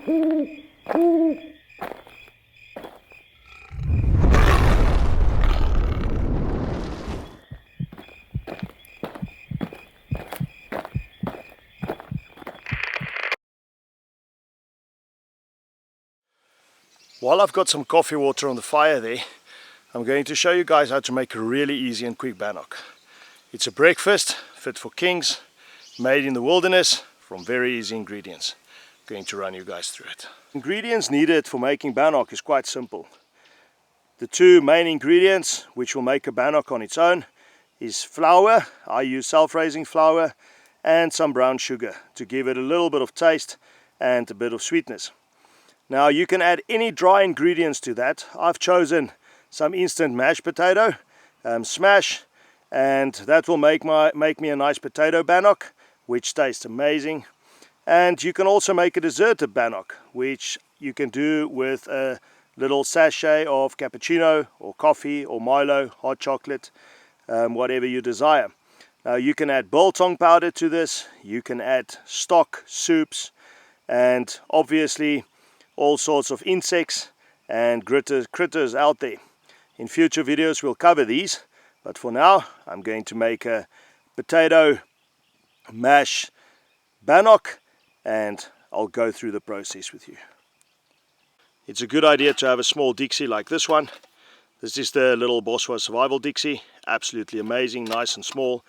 While I've got some coffee water on the fire there, I'm going to show you guys how to make a really easy and quick bannock. It's a breakfast fit for kings, made in the wilderness from very easy ingredients. I'm going to run you guys through it. Ingredients needed for making bannock is quite simple. The two main ingredients which will make a bannock on its own is flour. I use self-raising flour, and some brown sugar to give it a little bit of taste and a bit of sweetness. Now you can add any dry ingredients to that. I've chosen some instant mashed potato smash, and that will make me a nice potato bannock, which tastes amazing. And you can also make a desserted bannock, which you can do with a little sachet of cappuccino or coffee or Milo, hot chocolate, whatever you desire. Now you can add biltong powder to this, you can add stock, soups, and obviously all sorts of insects and critters out there. In future videos we'll cover these, but for now I'm going to make a potato mash bannock, and I'll go through the process with you. It's a good idea to have a small Dixie like this one. This is the little Boswa Survival Dixie. Absolutely amazing, nice and small.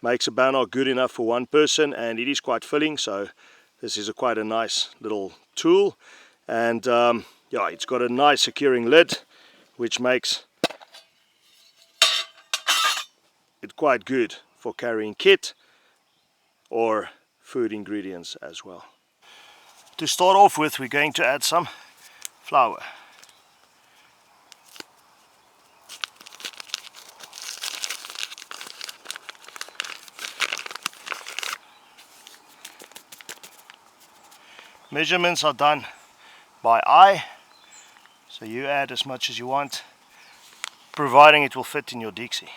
Makes a bannock good enough for one person, and it is quite filling, so this is quite a nice little tool. And yeah, it's got a nice securing lid, which makes it quite good for carrying kit or food ingredients as well. To start off with, we're going to add some flour. Measurements are done by eye, so you add as much as you want, providing it will fit in your Dixie.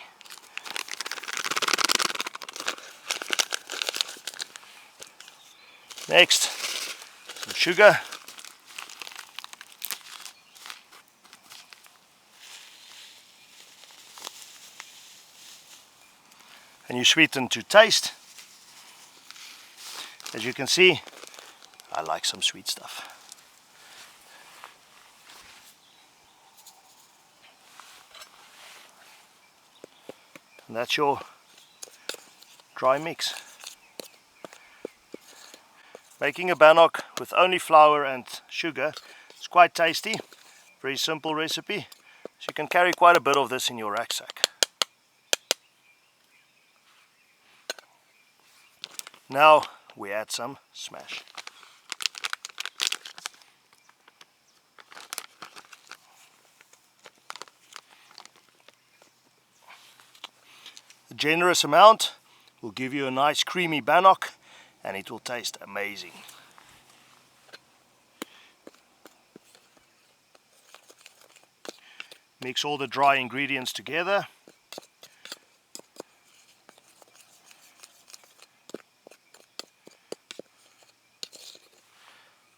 Next, some sugar. And you sweeten to taste. As you can see, I like some sweet stuff. And that's your dry mix. Making a bannock with only flour and sugar is quite tasty. Very simple recipe. So you can carry quite a bit of this in your rucksack. Now we add some smash. A generous amount will give you a nice creamy bannock, and it will taste amazing. Mix all the dry ingredients together.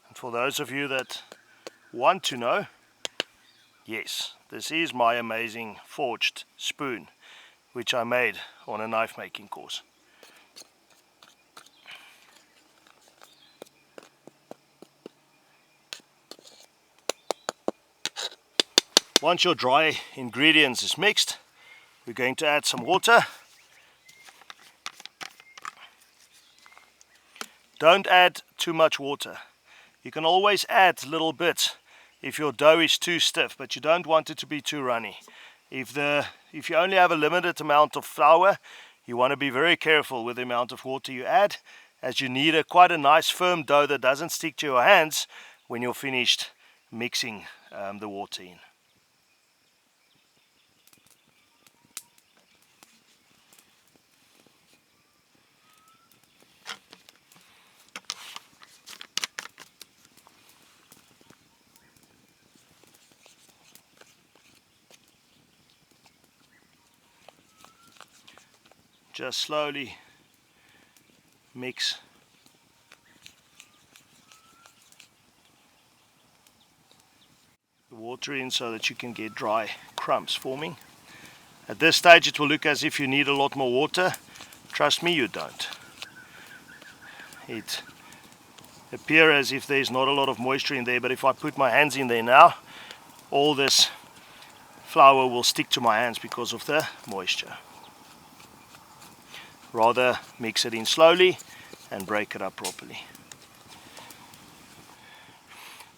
And for those of you that want to know, yes, this is my amazing forged spoon, which I made on a knife making course. Once your dry ingredients is mixed, we're going to add some water. Don't add too much water. You can always add little bits if your dough is too stiff, but you don't want it to be too runny. If you only have a limited amount of flour, you want to be very careful with the amount of water you add, as you need quite a nice firm dough that doesn't stick to your hands when you're finished mixing the water in. Just slowly mix the water in so that you can get dry crumbs forming. At this stage it will look as if you need a lot more water. Trust me, you don't. It appears as if there's not a lot of moisture in there, but if I put my hands in there now, all this flour will stick to my hands because of the moisture. Rather mix it in slowly and break it up properly.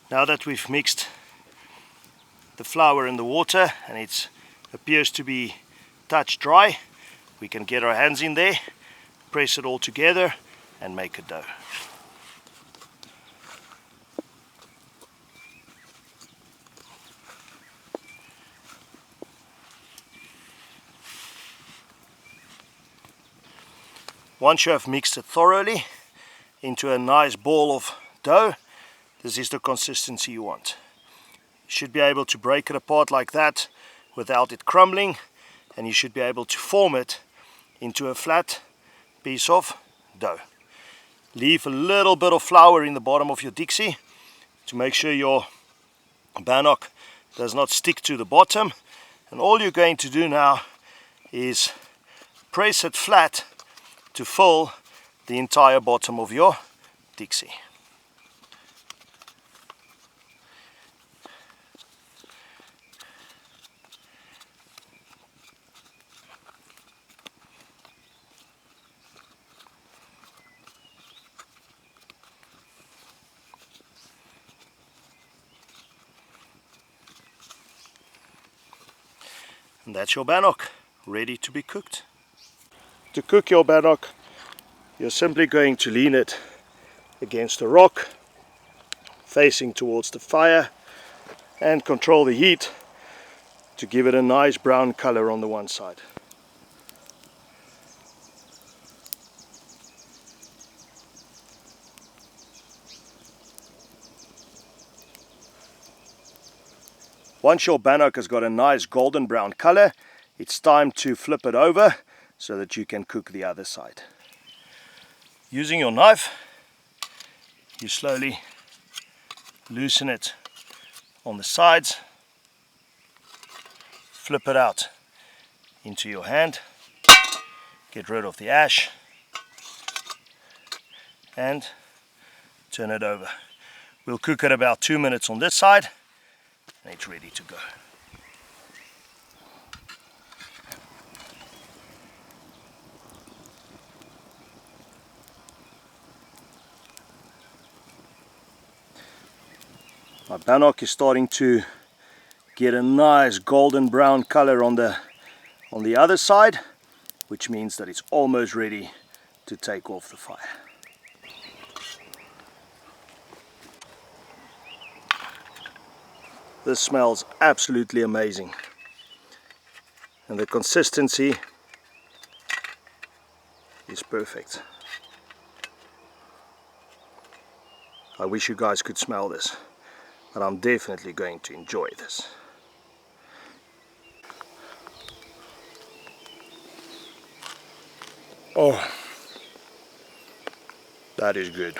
Now that we've mixed the flour and the water and it appears to be touch dry, we can get our hands in there, press it all together and make a dough. Once you have mixed it thoroughly into a nice ball of dough, this is the consistency you want. You should be able to break it apart like that without it crumbling, and you should be able to form it into a flat piece of dough. Leave a little bit of flour in the bottom of your Dixie to make sure your bannock does not stick to the bottom, and all you're going to do now is press it flat to fill the entire bottom of your Dixie. And that's your bannock, ready to be cooked. To cook your bannock, you're simply going to lean it against a rock, facing towards the fire, and control the heat to give it a nice brown color on the one side. Once your bannock has got a nice golden brown color, it's time to flip it over so that you can cook the other side. Using your knife, you slowly loosen it on the sides, flip it out into your hand, get rid of the ash, and turn it over. We'll cook it about 2 minutes on this side, and it's ready to go. My bannock is starting to get a nice golden brown color on the other side, which means that it's almost ready to take off the fire. This smells absolutely amazing, and the consistency is perfect. I wish you guys could smell this, but I'm definitely going to enjoy this. Oh, that is good.